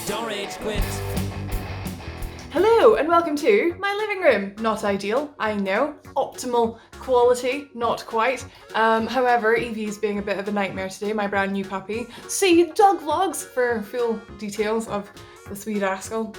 Don't rage quit. Hello and welcome to my living room. Not ideal, I know. Optimal quality, not quite. However, Evie's being a bit of a nightmare today, my brand new puppy. See dog vlogs for full details of the sweet rascal.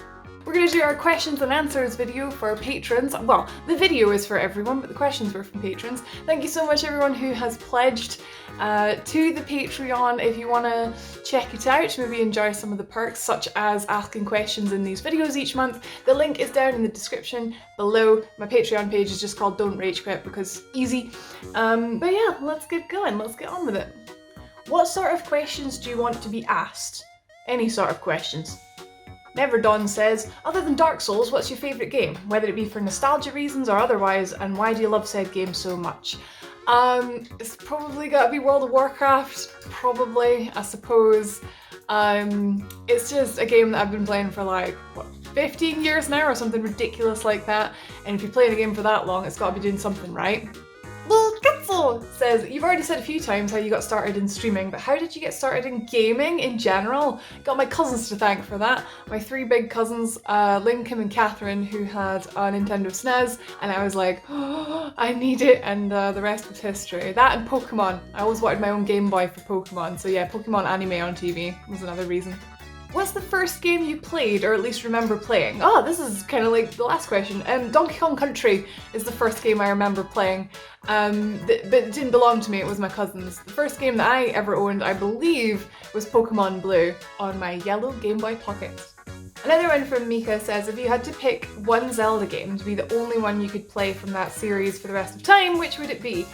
We're going to do our questions and answers video for patrons. Well, the video is for everyone, but the questions were from patrons. Thank you so much everyone who has pledged to the Patreon. If you want to check it out, maybe enjoy some of the perks such as asking questions in these videos each month, the link is down in the description below. My Patreon page is just called Don't Rage Quit because easy. But yeah, let's get going, let's get on with it. What sort of questions do you want to be asked? Any sort of questions. Never Dawn says, other than Dark Souls, what's your favourite game? Whether it be for nostalgia reasons or otherwise, and why do you love said game so much? It's probably gotta be World of Warcraft, probably, I suppose. It's just a game that I've been playing for like, what, 15 years now or something ridiculous like that, and if you're playing a game for that long, it's gotta be doing something right. Lil Kitzel says, you've already said a few times how you got started in streaming, but how did you get started in gaming in general? Got my cousins to thank for that. My three big cousins, Lynn, Kim and Catherine, who had a Nintendo SNES, and I was like, oh, I need it, and the rest was history. That and Pokemon. I always wanted my own Game Boy for Pokemon, so yeah, Pokemon anime on TV was another reason. What's the first game you played, or at least remember playing? Oh, this is kind of like the last question. Donkey Kong Country is the first game I remember playing, but it didn't belong to me, it was my cousin's. The first game that I ever owned, I believe, was Pokemon Blue on my yellow Game Boy Pocket. Another one from Mika says, if you had to pick one Zelda game to be the only one you could play from that series for the rest of time, which would it be?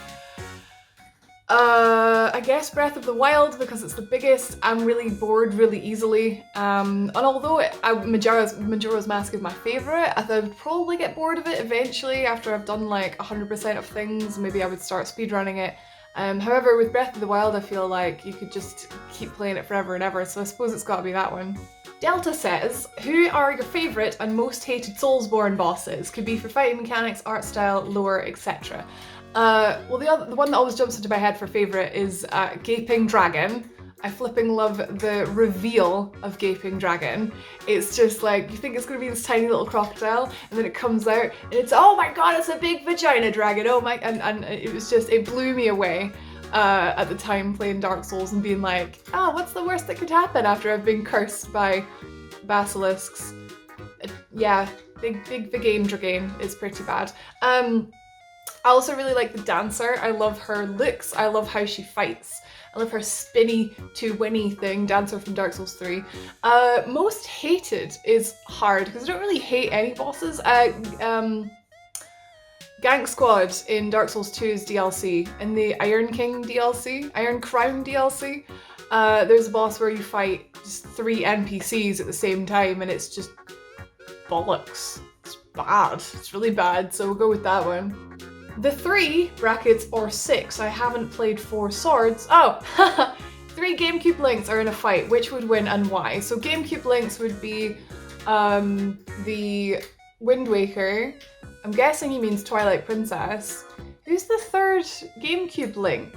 I guess Breath of the Wild because it's the biggest. I'm really bored really easily, and although Majora's Mask is my favourite, I would probably get bored of it eventually after I've done like 100% of things. Maybe I would start speedrunning it. However, with Breath of the Wild I feel like you could just keep playing it forever and ever, so I suppose it's gotta be that one. Delta says, who are your favourite and most hated Soulsborne bosses? Could be for fighting mechanics, art style, lore, etc. Well, the one that always jumps into my head for favourite is Gaping Dragon. I flipping love the reveal of Gaping Dragon. It's just like, you think it's going to be this tiny little crocodile, and then it comes out, and it's, oh my god, it's a big vagina dragon, oh my, and it was just, it blew me away at the time playing Dark Souls and being like, oh, what's the worst that could happen after I've been cursed by basilisks? Yeah, big Vagane Dragon is pretty bad. I also really like the dancer. I love her looks. I love how she fights. I love her spinny to winny thing, dancer from Dark Souls 3. Most hated is hard because I don't really hate any bosses. Gank Squad in Dark Souls 2's DLC, in the Iron King DLC, Iron Crown DLC, there's a boss where you fight just 3 NPCs at the same time and it's just bollocks. It's bad. It's really bad, so we'll go with that one. The 3 brackets or 6, I haven't played 4 Swords. Oh, 3 GameCube links are in a fight. Which would win and why? So GameCube links would be the Wind Waker. I'm guessing he means Twilight Princess. Who's the 3rd GameCube link?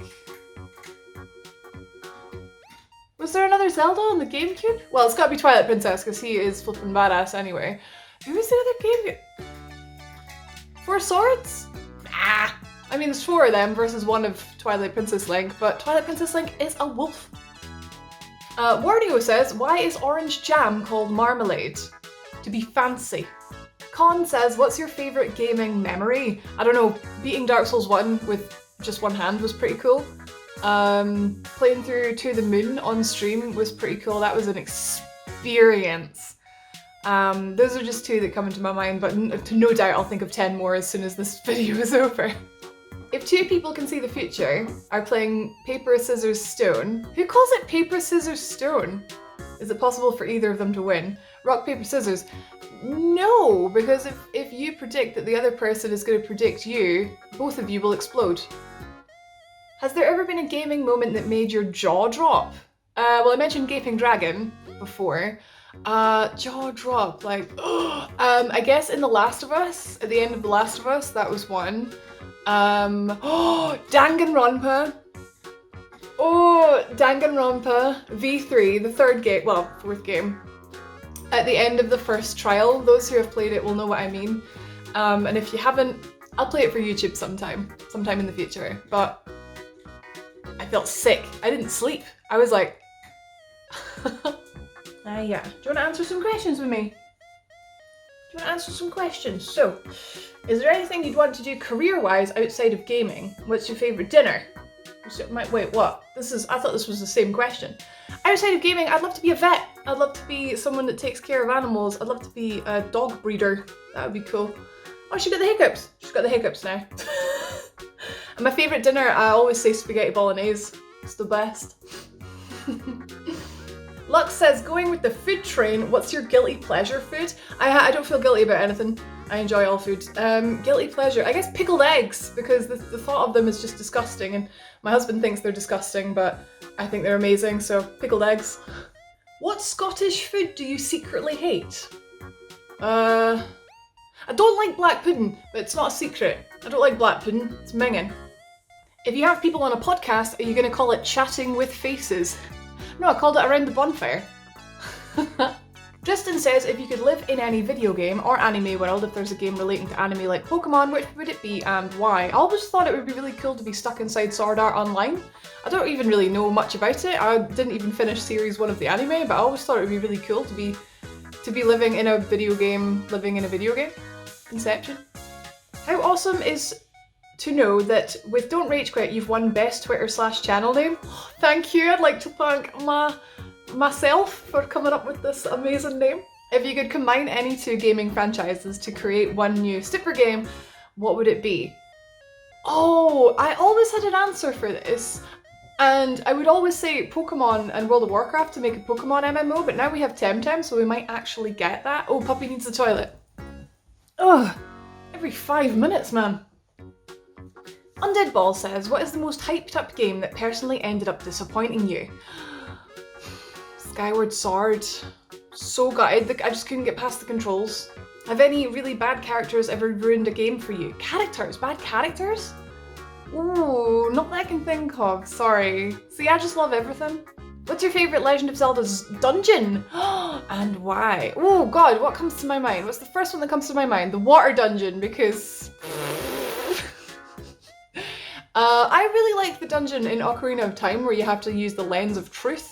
Was there another Zelda on the GameCube? Well, it's gotta be Twilight Princess because he is flippin' badass anyway. Who was the other GameCube? 4 Swords? I mean, there's 4 of them versus 1 of Twilight Princess Link, but Twilight Princess Link is a wolf. Wardio says, why is orange jam called marmalade? To be fancy. Con says, what's your favourite gaming memory? I don't know, beating Dark Souls 1 with just one hand was pretty cool. Playing through To the Moon on stream was pretty cool. That was an experience. Those are just 2 that come into my mind, but no doubt I'll think of 10 more as soon as this video is over. If 2 people can see the future are playing paper, scissors, stone, who calls it paper, scissors, stone? Is it possible for either of them to win? Rock, paper, scissors? No, because if you predict that the other person is going to predict you, both of you will explode. Has there ever been a gaming moment that made your jaw drop? Well, I mentioned Gaping Dragon before. Jaw drop, like, I guess in The Last of Us, at the end of The Last of Us, that was one. Danganronpa. Oh, Danganronpa V3, the 3rd game, well, 4th game. at the end of the first trial. Those who have played it will know what I mean. And if you haven't, I'll play it for YouTube sometime in the future. But I felt sick. I didn't sleep. I was like, yeah. Do you want to answer some questions with me? Do you want to answer some questions? So, is there anything you'd want to do career-wise outside of gaming? What's your favourite dinner? Wait, what? I thought this was the same question. Outside of gaming, I'd love to be a vet. I'd love to be someone that takes care of animals. I'd love to be a dog breeder. That would be cool. Oh, she got the hiccups. She's got the hiccups now. And my favourite dinner, I always say spaghetti bolognese. It's the best. Lux says, going with the food train, what's your guilty pleasure food? I don't feel guilty about anything. I enjoy all food. Guilty pleasure, I guess pickled eggs, because the thought of them is just disgusting, and my husband thinks they're disgusting, but I think they're amazing, so pickled eggs. What Scottish food do you secretly hate? I don't like black pudding, but it's not a secret. I don't like black pudding, it's minging. If you have people on a podcast, are you going to call it Chatting with Faces? No, I called it Around the Bonfire. Justin says, if you could live in any video game or anime world, if there's a game relating to anime like Pokemon, which would it be and why? I always thought it would be really cool to be stuck inside Sword Art Online. I don't even really know much about it. I didn't even finish series 1 of the anime, but I always thought it would be really cool to be living in a video game. Inception. How awesome is to know that with Don't Rage Quit, you've won Best Twitter/channel name. Thank you. I'd like to thank myself for coming up with this amazing name. If you could combine any 2 gaming franchises to create one new Stipper game, what would it be? Oh, I always had an answer for this. And I would always say Pokemon and World of Warcraft to make a Pokemon MMO, but now we have Temtem, so we might actually get that. Oh, puppy needs the toilet. Ugh, every 5 minutes, man. Undead Ball says, what is the most hyped up game that personally ended up disappointing you? Skyward Sword. So gutted, I just couldn't get past the controls. Have any really bad characters ever ruined a game for you? Characters? Bad characters? Ooh, not that I can think of, sorry. See, I just love everything. What's your favourite Legend of Zelda's dungeon? And why? Oh god, what comes to my mind? What's the first one that comes to my mind? The water dungeon, because... I really like the dungeon in Ocarina of Time where you have to use the Lens of Truth.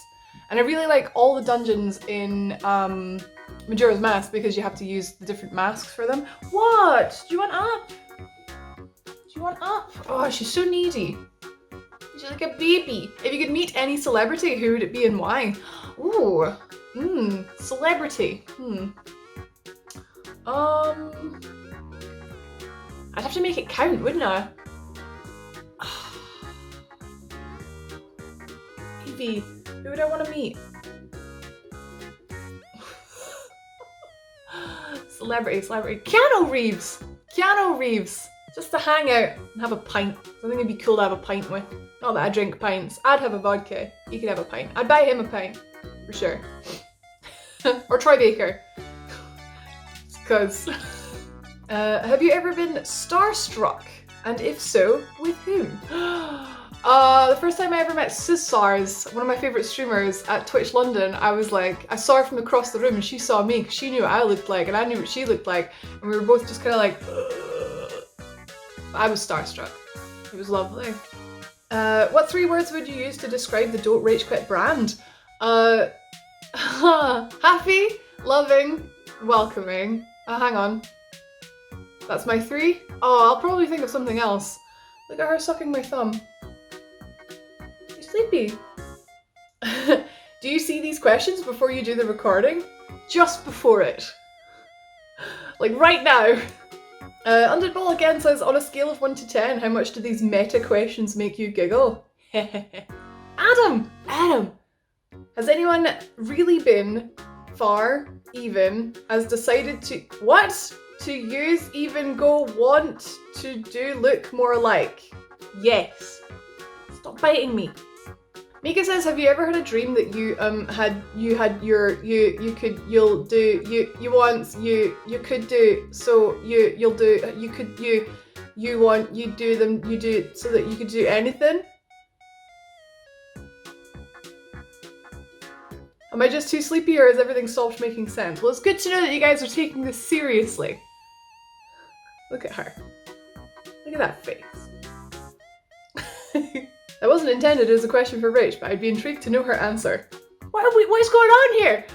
And I really like all the dungeons in Majora's Mask because you have to use the different masks for them. What? Do you want up? Do you want up? Oh, she's so needy. She's like a baby. If you could meet any celebrity, who would it be and why? Ooh, celebrity. I'd have to make it count, wouldn't I? Evie, who would I want to meet? Celebrity. Keanu Reeves! Just to hang out and have a pint. I think it'd be cool to have a pint with. Not that I drink pints. I'd have a vodka. He could have a pint. I'd buy him a pint. For sure. Or Troy Baker. Because... have you ever been starstruck? And if so, with whom? The first time I ever met Sissars, one of my favourite streamers at Twitch London, I was like, I saw her from across the room and she saw me because she knew what I looked like and I knew what she looked like, and we were both just kind of like, I was starstruck. It was lovely. What 3 words would you use to describe the Don't Rage Quit brand? Happy, loving, welcoming. Hang on. That's my 3? Oh, I'll probably think of something else. Look at her sucking my thumb. She's sleepy. Do you see these questions before you do the recording? Just before it. Like right now. Undead Ball again says, on a scale of 1 to 10, how much do these meta questions make you giggle? Adam! Has anyone really been far, even, has decided to... What? To use, even, go, want to do, look more alike? Yes. Stop biting me. Mika says, have you ever had a dream that you do so that you could do anything? Am I just too sleepy or has everything stopped making sense? Well, it's good to know that you guys are taking this seriously. Look at her. Look at that face. That wasn't intended as a question for Rach, but I'd be intrigued to know her answer. What is going on here?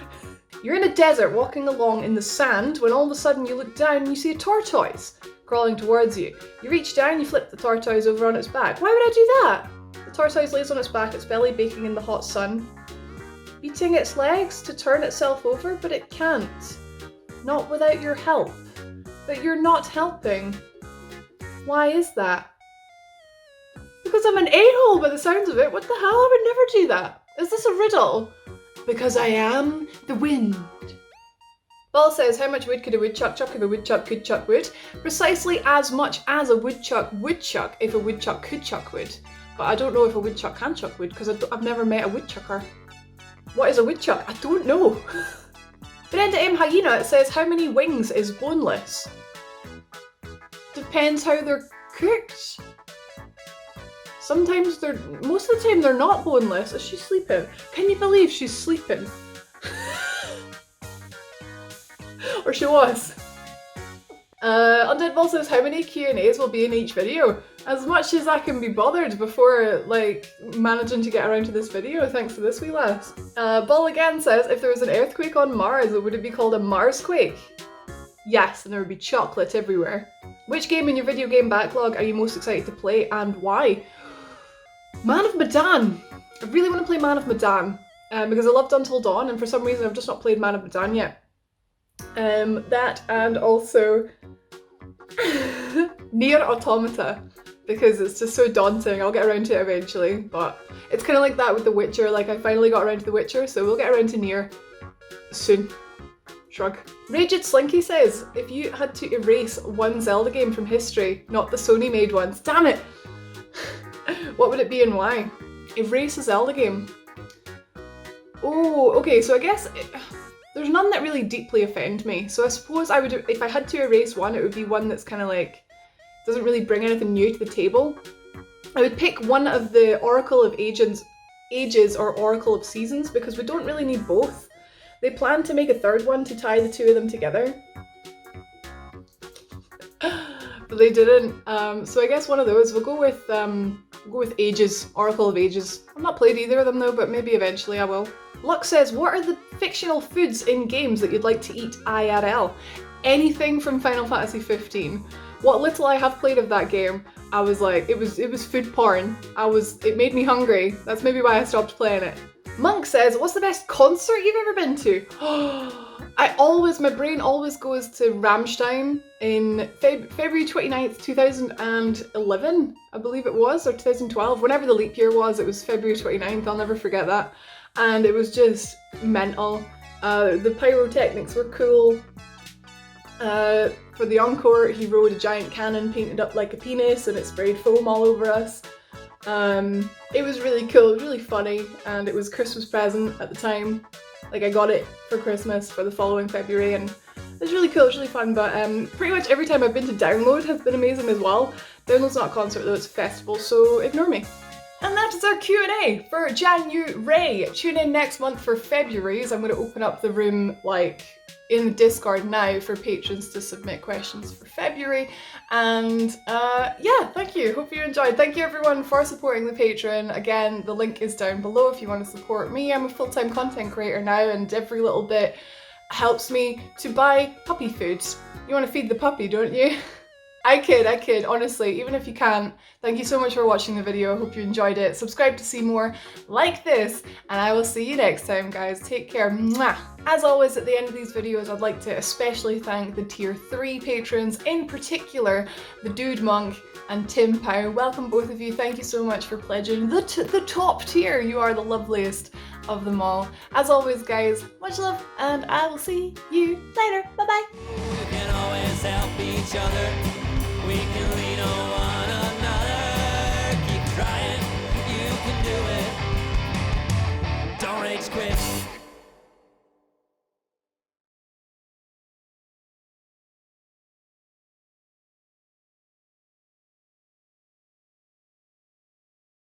You're in a desert walking along in the sand when all of a sudden you look down and you see a tortoise crawling towards you. You reach down, you flip the tortoise over on its back. Why would I do that? The tortoise lays on its back, its belly baking in the hot sun, beating its legs to turn itself over, but it can't. Not without your help. But you're not helping. Why is that? Because I'm an a-hole by the sounds of it. What the hell? I would never do that. Is this a riddle? Because I am the wind. Paul says, how much wood could a woodchuck chuck if a woodchuck could chuck wood? Precisely as much as a woodchuck would chuck if a woodchuck could chuck wood. But I don't know if a woodchuck can chuck wood because I've never met a woodchucker. What is a woodchuck? I don't know. Brenda M. Hyena says, how many wings is boneless? Depends how they're cooked. Sometimes most of the time they're not boneless. Is she sleeping? Can you believe she's sleeping? Or she was. Undead Ball says, how many Q&As will be in each video? As much as I can be bothered before, like, managing to get around to this video, thanks to this wee lass. Ball again says, if there was an earthquake on Mars, would it be called a Marsquake? Yes, and there would be chocolate everywhere. Which game in your video game backlog are you most excited to play and why? Man of Medan! I really want to play Man of Medan because I loved Until Dawn and for some reason I've just not played Man of Medan yet. That and also Nier Automata because it's just so daunting. I'll get around to it eventually, but it's kind of like that with The Witcher. Like I finally got around to The Witcher, so we'll get around to Nier soon. Shrug. Raged Slinky says, if you had to erase one Zelda game from history, not the Sony made ones, damn it! What would it be and why? Erase a Zelda game. Oh, okay, so I guess there's none that really deeply offend me. So I suppose I would, if I had to erase one, it would be one that's kind of like, doesn't really bring anything new to the table. I would pick one of the Oracle of Ages or Oracle of Seasons because we don't really need both. They plan to make a third one to tie the two of them together. But they didn't. So I guess one of those. We'll go with Ages, Oracle of Ages. I've not played either of them though, but maybe eventually I will. Luck says, what are the fictional foods in games that you'd like to eat IRL? Anything from Final Fantasy 15. What little I have played of that game, I was like, it was food porn. It made me hungry. That's maybe why I stopped playing it. Monk says, what's the best concert you've ever been to? My brain always goes to Rammstein in February 29th, 2011, I believe it was, or 2012, whenever the leap year was, it was February 29th, I'll never forget that. And it was just mental. The pyrotechnics were cool. For the encore, he rode a giant cannon painted up like a penis and it sprayed foam all over us. It was really cool, it was really funny, and it was a Christmas present at the time. Like I got it for Christmas for the following February and it was really cool, it was really fun, but pretty much every time I've been to Download has been amazing as well. Download's not a concert though, it's a festival, so ignore me. And that is our Q&A for January. Tune in next month for February's. I'm going to open up the room like in the Discord now for patrons to submit questions for February. And yeah, thank you. Hope you enjoyed. Thank you everyone for supporting the Patreon. Again, the link is down below if you want to support me. I'm a full-time content creator now and every little bit helps me to buy puppy food. You want to feed the puppy, don't you? I kid, honestly, even if you can't, thank you so much for watching the video, I hope you enjoyed it. Subscribe to see more like this, and I will see you next time, guys. Take care, mwah! As always, at the end of these videos, I'd like to especially thank the Tier 3 patrons, in particular, the Dude Monk and Tim Pow. Welcome both of you, thank you so much for pledging the top tier. You are the loveliest of them all. As always, guys, much love, and I will see you later. Bye-bye! We can always help each other. We can lean on one another. Keep trying, you can do it. Don't rage quit.